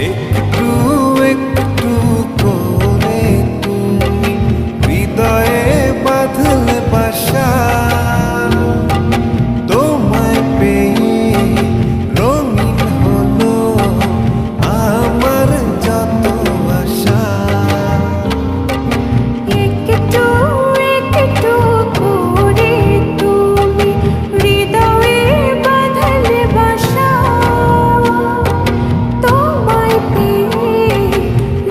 একটু একটু করে তুমি হৃদয়ে বাঁধলে বাসা, তোমায় পেয়ে রঙিন হলো আমার যত আশা। একটু একটু করে তুমি হৃদয়ে বাঁধলে বাসা, তোমায় পেয়ে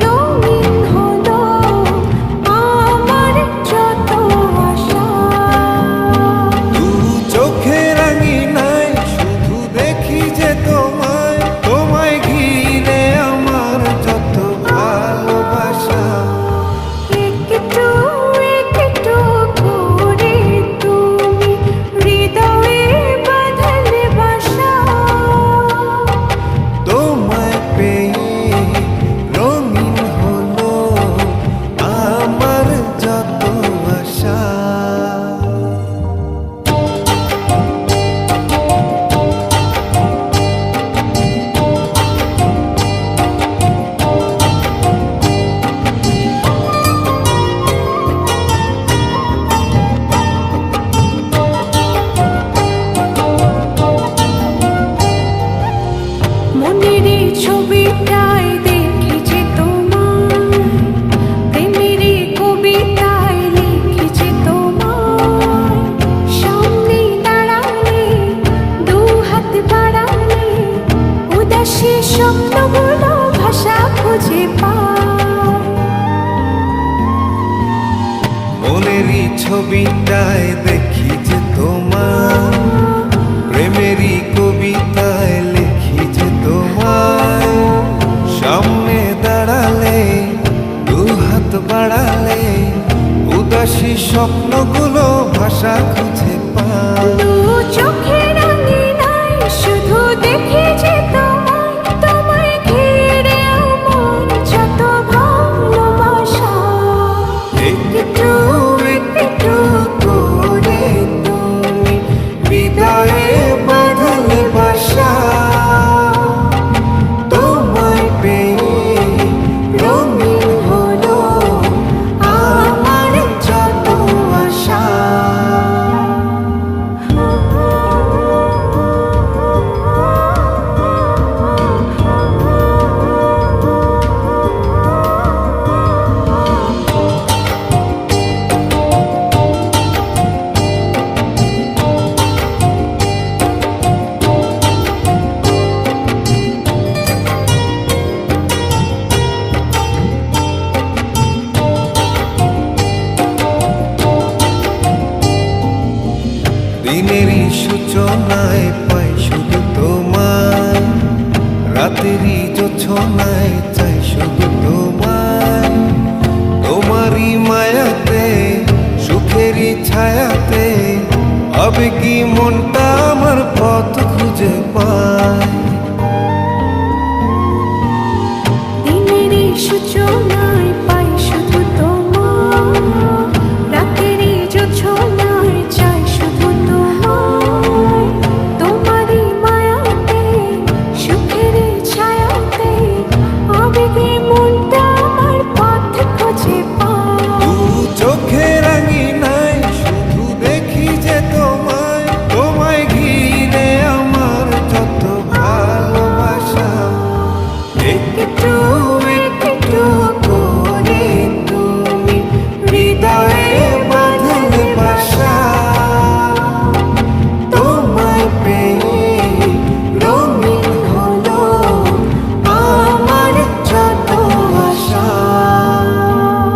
রঙিন হলো আমার যত আশা। দু চোখের আঙিনায় শুধু দেখি যে তোমায়, তোমায় ঘিরে আমার যত ভালোবাসা। একটু একটু করে তুমি হৃদয়ে বাঁধলে বাসা, তোমায় পেয়ে রঙিন হলো আমার যত আশা। মনের এই ছবিটায় দেখেছি তোমায়, প্রেমের এই কবিতায় লিখেছি তোমায়। সামনে দাঁড়ালে দু হাত বাড়ালে উদাসী স্বপ্নগুলো ভাষা খুঁজে পায়। মনেরই ছবিটায় দেখি যে তোমার, প্রেমেরই কবিতায় লিখি যে তোমায়। সামনে দাঁড়ালে দু হাত বাড়ালে উদাসী স্বপ্নগুলো ভাষা খুঁজে পায়। দু চোখের আঙিনায় শুধু দেখেছি তোমায়, তোমায় ঘিরে আমার যত ভালোবাসা। একটু একটু করে তুমি হৃদয়ে বাঁধলে বাসা, তোমায় পেয়ে রঙিন হলো আমার যত আশা। দিনেরই সূচনায় পাই শুধু তোমায়, রাতেরই জোছনায় চাই শুধু তোমায়। তোমারই মায়াতে সুখেরই ছায়াতে হবে কি মনটা আমার পথ খুঁজে পায়।